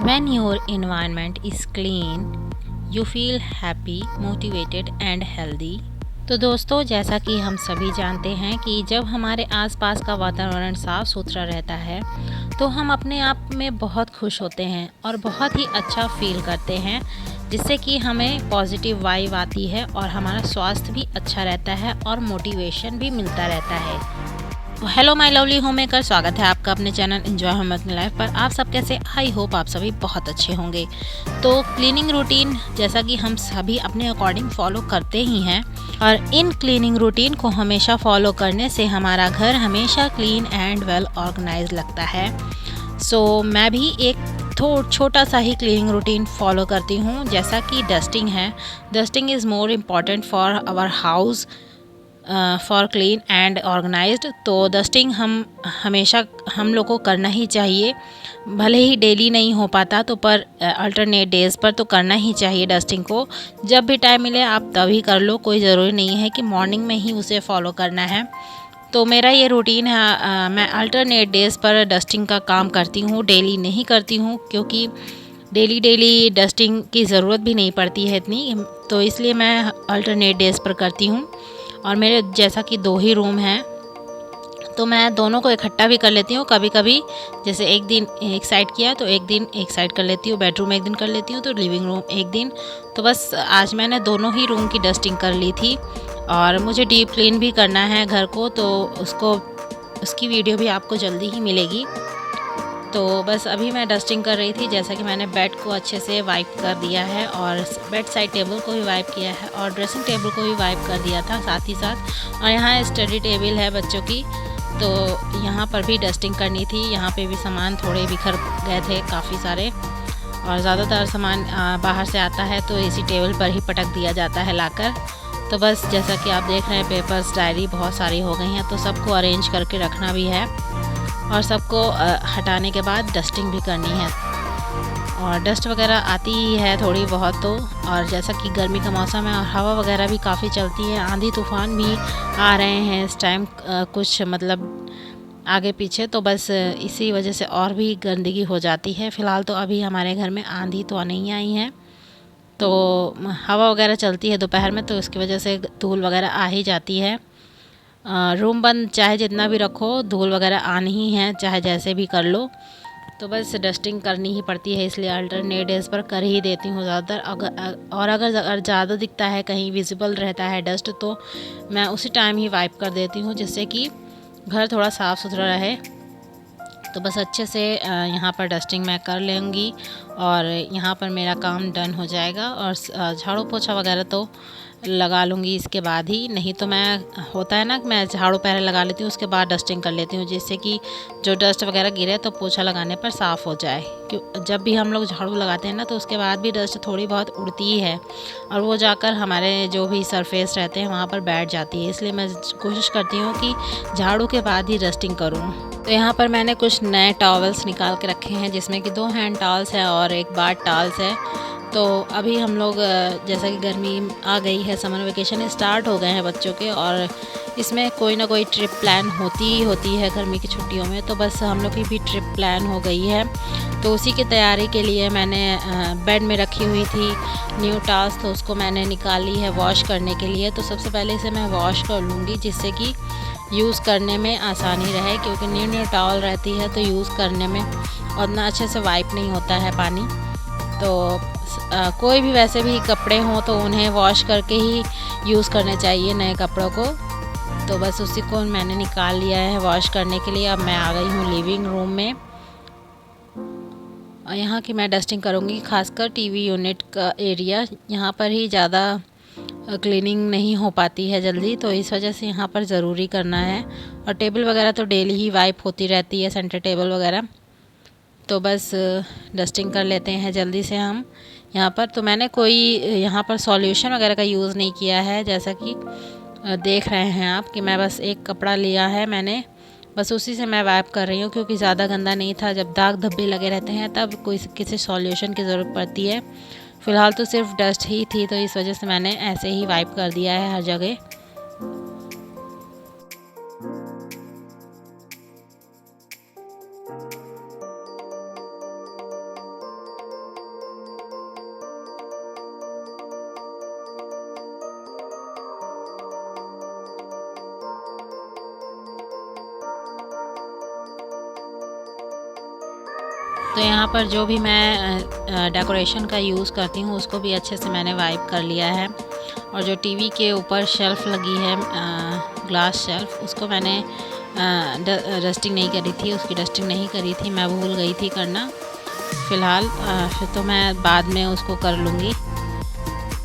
When your environment is clean, you feel happy, motivated and healthy। तो दोस्तों, जैसा कि हम सभी जानते हैं कि जब हमारे आसपास का वातावरण साफ़ सुथरा रहता है तो हम अपने आप में बहुत खुश होते हैं और बहुत ही अच्छा फील करते हैं, जिससे कि हमें पॉजिटिव वाइब आती है और हमारा स्वास्थ्य भी अच्छा रहता है और मोटिवेशन भी मिलता रहता है। तो hello my lovely home maker, स्वागत है आपका अपने channel enjoy home making life पर। आप सब कैसे? आई होप आप सभी बहुत अच्छे होंगे। तो क्लीनिंग रूटीन जैसा कि हम सभी अपने अकॉर्डिंग फॉलो करते ही हैं, और इन क्लीनिंग रूटीन को हमेशा फॉलो करने से हमारा घर हमेशा क्लीन एंड वेल ऑर्गेनाइज लगता है। सो मैं भी एक छोटा सा ही क्लीनिंग रूटीन फॉलो करती हूँ, जैसा कि डस्टिंग है। Dusting is more important for our house for clean and organised. तो डस्टिंग हमेशा हम लोग को करना ही चाहिए, भले ही डेली नहीं हो पाता तो पर अल्टरनेट डेज़ पर तो करना ही चाहिए डस्टिंग को। जब भी टाइम मिले आप तभी कर लो, कोई ज़रूरी नहीं है कि मॉर्निंग में ही उसे फॉलो करना है। तो मेरा ये रूटीन है, मैं अल्टरनेट डेज़ पर डस्टिंग का काम करती हूँ, डेली नहीं करती हूँ, क्योंकि डेली डस्टिंग की ज़रूरत भी नहीं पड़ती है इतनी। तो इसलिए मैं अल्टरनेट डेज़ पर करती हूँ। और मेरे जैसा कि 2 ही रूम हैं, तो मैं दोनों को इकट्ठा भी कर लेती हूँ। कभी कभी जैसे एक दिन एक साइड किया तो एक दिन एक साइड कर लेती हूँ, बेडरूम एक दिन कर लेती हूँ, तो लिविंग रूम एक दिन। तो बस आज मैंने दोनों ही रूम की डस्टिंग कर ली थी, और मुझे डीप क्लीन भी करना है घर को, तो उसकी वीडियो भी आपको जल्दी ही मिलेगी। तो बस अभी मैं डस्टिंग कर रही थी, जैसा कि मैंने बेड को अच्छे से वाइप कर दिया है, और बेड साइड टेबल को भी वाइप किया है, और ड्रेसिंग टेबल को भी वाइप कर दिया था साथ ही साथ। और यहाँ स्टडी टेबल है बच्चों की, तो यहाँ पर भी डस्टिंग करनी थी। यहाँ पे भी सामान थोड़े बिखर गए थे काफ़ी सारे, और ज़्यादातर सामान बाहर से आता है तो इसी टेबल पर ही पटक दिया जाता है लाकर। तो बस जैसा कि आप देख रहे हैं, पेपर्स डायरी बहुत सारी हो गई हैं, तो सबको अरेंज करके रखना भी है, और सबको हटाने के बाद डस्टिंग भी करनी है। और डस्ट वगैरह आती ही है थोड़ी बहुत तो, और जैसा कि गर्मी का मौसम है और हवा वगैरह भी काफ़ी चलती है, आंधी तूफ़ान भी आ रहे हैं इस टाइम, कुछ मतलब आगे पीछे, तो बस इसी वजह से और भी गंदगी हो जाती है। फ़िलहाल तो अभी हमारे घर में आंधी तो नहीं आई है, तो हवा वगैरह चलती है दोपहर में, तो इसकी वजह से धूल वगैरह आ ही जाती है। रूम बंद चाहे जितना भी रखो, धूल वगैरह आनी ही है, चाहे जैसे भी कर लो। तो बस डस्टिंग करनी ही पड़ती है, इसलिए अल्टरनेट डेज़ पर कर ही देती हूँ ज़्यादातर। और अगर ज़्यादा दिखता है, कहीं विजिबल रहता है डस्ट, तो मैं उसी टाइम ही वाइप कर देती हूँ, जिससे कि घर थोड़ा साफ़ सुथरा रहे। तो बस अच्छे से यहाँ पर डस्टिंग मैं कर लूँगी, और यहाँ पर मेरा काम डन हो जाएगा। और झाड़ू पोछा वगैरह तो लगा लूँगी इसके बाद ही, नहीं तो मैं होता है ना कि मैं झाड़ू पहले लगा लेती हूँ, उसके बाद डस्टिंग कर लेती हूँ, जिससे कि जो डस्ट वगैरह गिरे तो पोछा लगाने पर साफ़ हो जाए। क्यों, जब भी हम लोग झाड़ू लगाते हैं ना, तो उसके बाद भी डस्ट थोड़ी बहुत उड़ती ही है, और वो जाकर हमारे जो भी सरफेस रहते हैं वहाँ पर बैठ जाती है। इसलिए मैं कोशिश करती हूँ कि झाड़ू के बाद ही डस्टिंग करूँ। तो यहाँ पर मैंने कुछ नए टॉवल्स निकाल के रखे हैं, जिसमें कि 2 हैंड टॉवल्स है और एक बाथ टॉवल्स है। तो अभी हम लोग जैसा कि गर्मी आ गई है, समर वेकेशन स्टार्ट हो गए हैं बच्चों के, और इसमें कोई ना कोई ट्रिप प्लान होती ही होती है गर्मी की छुट्टियों में। तो बस हम लोग की भी ट्रिप प्लान हो गई है, तो उसी की तैयारी के लिए मैंने बेड में रखी हुई थी न्यू टॉवल्स, तो उसको मैंने निकाल ली है वॉश करने के लिए। तो सबसे पहले इसे मैं वॉश कर लूँगी, जिससे कि यूज़ करने में आसानी रहे, क्योंकि न्यू टॉवल रहती है तो यूज़ करने में उतना अच्छे से वाइप नहीं होता है पानी। तो कोई भी वैसे भी कपड़े हों तो उन्हें वॉश करके ही यूज़ करने चाहिए, नए कपड़ों को। तो बस उसी को मैंने निकाल लिया है वॉश करने के लिए। अब मैं आ गई हूँ लिविंग रूम में, और यहाँ की मैं डस्टिंग करूँगी, खासकर टीवी यूनिट का एरिया। यहाँ पर ही ज़्यादा क्लीनिंग नहीं हो पाती है जल्दी, तो इस वजह से यहाँ पर ज़रूरी करना है। और टेबल वगैरह तो डेली ही वाइप होती रहती है, सेंटर टेबल वगैरह। तो बस डस्टिंग कर लेते हैं जल्दी से हम यहाँ पर। तो मैंने कोई यहाँ पर सॉल्यूशन वगैरह का यूज़ नहीं किया है, जैसा कि देख रहे हैं आप, कि मैं बस एक कपड़ा लिया है मैंने, बस उसी से मैं वाइप कर रही हूँ, क्योंकि ज़्यादा गंदा नहीं था। जब दाग धब्बे लगे रहते हैं तब कोई किसी सॉल्यूशन की ज़रूरत पड़ती है। फ़िलहाल तो सिर्फ डस्ट ही थी, तो इस वजह से मैंने ऐसे ही वाइप कर दिया है हर जगह। तो यहाँ पर जो भी मैं डेकोरेशन का यूज़ करती हूँ उसको भी अच्छे से मैंने वाइप कर लिया है। और जो टीवी के ऊपर शेल्फ़ लगी है ग्लास शेल्फ़, उसको मैंने डस्टिंग नहीं करी थी, उसकी डस्टिंग नहीं करी थी, मैं भूल गई थी करना। फ़िलहाल फिर तो मैं बाद में उसको कर लूँगी।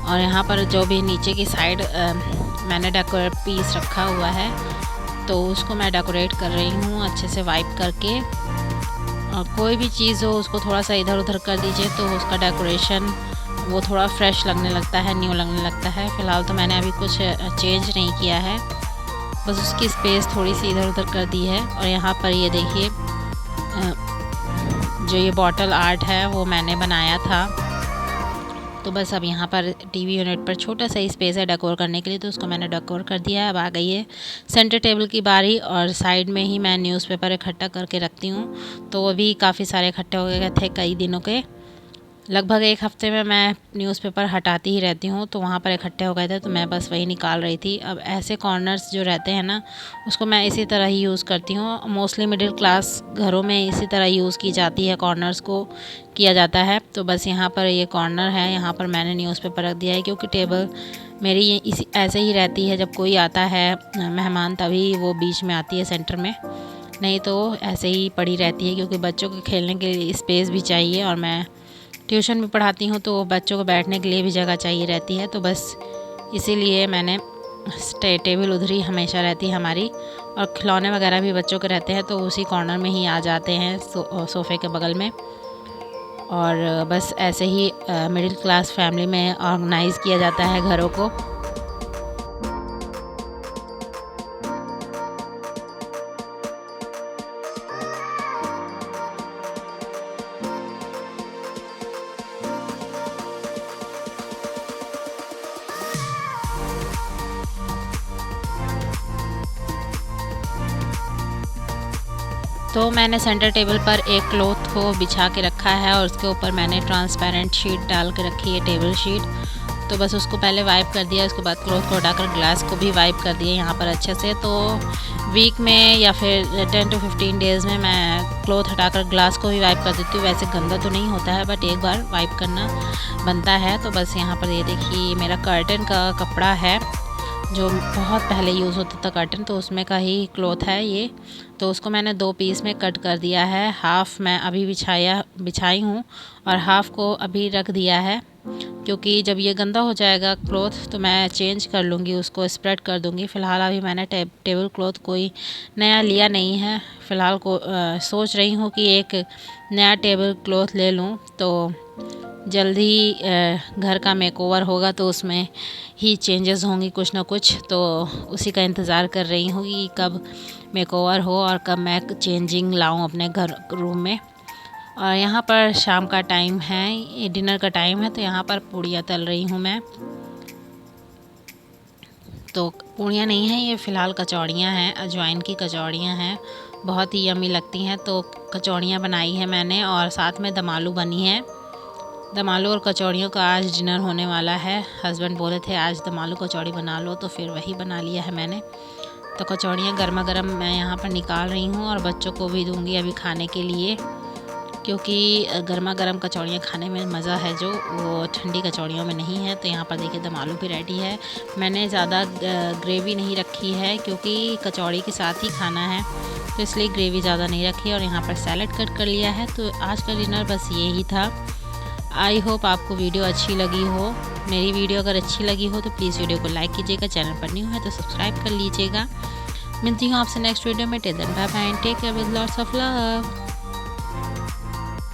और यहाँ पर जो भी नीचे की साइड मैंने डेकोरेट पीस रखा हुआ है तो उसको मैं डेकोरेट कर रही हूँ अच्छे से वाइप करके। और कोई भी चीज़ हो उसको थोड़ा सा इधर उधर कर दीजिए तो उसका डेकोरेशन वो थोड़ा फ्रेश लगने लगता है, न्यू लगने लगता है। फ़िलहाल तो मैंने अभी कुछ चेंज नहीं किया है, बस उसकी स्पेस थोड़ी सी इधर उधर कर दी है। और यहाँ पर ये देखिए जो ये बॉटल आर्ट है वो मैंने बनाया था। तो बस अब यहाँ पर टीवी यूनिट पर छोटा सा स्पेस है डेकोर करने के लिए, तो उसको मैंने डेकोर कर दिया है। अब आ गई है सेंटर टेबल की बारी, और साइड में ही मैं न्यूज़पेपर इकट्ठा करके रखती हूँ। तो वो भी काफ़ी सारे इकट्ठे हो गए थे कई दिनों के, लगभग एक हफ्ते में मैं न्यूज़पेपर हटाती ही रहती हूँ। तो वहाँ पर इकट्ठे हो गए थे तो मैं बस वही निकाल रही थी। अब ऐसे कॉर्नर्स जो रहते हैं ना उसको मैं इसी तरह ही यूज़ करती हूँ। मोस्टली मिडिल क्लास घरों में इसी तरह यूज़ की जाती है, कॉर्नर्स को किया जाता है। तो बस यहाँ पर ये कॉर्नर है, यहाँ पर मैंने न्यूज़पेपर रख दिया है क्योंकि टेबल मेरी ये इसी ऐसे ही रहती है। जब कोई आता है मेहमान तभी वो बीच में आती है सेंटर में, नहीं तो ऐसे ही पड़ी रहती है क्योंकि बच्चों के खेलने के लिए स्पेस भी चाहिए। और मैं ट्यूशन भी पढ़ाती हूँ तो बच्चों को बैठने के लिए भी जगह चाहिए रहती है। तो बस इसीलिए मैंने टेबल उधर ही हमेशा रहती है हमारी। और खिलौने वगैरह भी बच्चों के रहते हैं तो उसी कॉर्नर में ही आ जाते हैं सोफ़े के बगल में। और बस ऐसे ही मिडिल क्लास फैमिली में ऑर्गेनाइज़ किया जाता है घरों को। तो मैंने सेंटर टेबल पर एक क्लॉथ को बिछा के रखा है और उसके ऊपर मैंने ट्रांसपेरेंट शीट डाल के रखी है, टेबल शीट। तो बस उसको पहले वाइप कर दिया, उसके बाद क्लॉथ को हटाकर ग्लास को भी वाइप कर दिया यहाँ पर अच्छे से। तो वीक में या फिर 10 to 15 डेज़ में मैं क्लॉथ हटाकर ग्लास को भी वाइप कर देती हूँ। वैसे गंदा तो नहीं होता है बट एक बार वाइप करना बनता है। तो बस यहाँ पर ये देखिए मेरा कर्टन का कपड़ा है जो बहुत पहले यूज़ होता था कर्टन, तो उसमें का ही क्लॉथ है ये। तो उसको मैंने 2 पीस में कट कर दिया है। हाफ़ मैं अभी बिछाई हूँ और हाफ़ को अभी रख दिया है क्योंकि जब ये गंदा हो जाएगा क्लॉथ तो मैं चेंज कर लूँगी, उसको स्प्रेड कर दूँगी। फ़िलहाल अभी मैंने टेबल क्लॉथ कोई नया लिया नहीं है। फ़िलहाल सोच रही हूँ कि एक नया टेबल क्लॉथ ले लूँ तो जल्दी घर का मेकओवर होगा तो उसमें ही चेंजेस होंगी कुछ ना कुछ। तो उसी का इंतज़ार कर रही हूँ कि कब मेकओवर हो और कब मैं चेंजिंग लाऊं अपने घर रूम में। और यहाँ पर शाम का टाइम है, डिनर का टाइम है, तो यहाँ पर पूड़ियाँ तल रही हूँ मैं। तो पूड़ियाँ नहीं हैं, ये फ़िलहाल कचौड़ियाँ हैं, अजवाइन की कचौड़ियाँ हैं, बहुत ही यम्मी लगती हैं। तो कचौड़ियाँ बनाई है मैंने और साथ में दम आलू बनी है। दम आलू और कचौड़ियों का आज डिनर होने वाला है। हस्बैंड बोले थे आज दम आलू कचौड़ी बना लो, तो फिर वही बना लिया है मैंने। तो कचौड़ियाँ गर्मा गर्म मैं यहाँ पर निकाल रही हूँ और बच्चों को भी दूँगी अभी खाने के लिए, क्योंकि गर्मा गर्म कचौड़ियाँ खाने में मज़ा है जो वो ठंडी कचौड़ियों में नहीं है। तो यहाँ पर देखिए दम आलू भी रेडी है। मैंने ज़्यादा ग्रेवी नहीं रखी है क्योंकि कचौड़ी के साथ ही खाना है, तो इसलिए ग्रेवी ज़्यादा नहीं रखी। और यहाँ पर सैलड कट कर लिया है। तो आज का डिनर बस यही था। आई होप आपको वीडियो अच्छी लगी हो। मेरी वीडियो अगर अच्छी लगी हो तो प्लीज़ वीडियो को लाइक कीजिएगा, चैनल पर न्यू है तो सब्सक्राइब कर लीजिएगा। मिलती हूँ आपसे नेक्स्ट वीडियो में। Till then bye bye and take care with lots of love.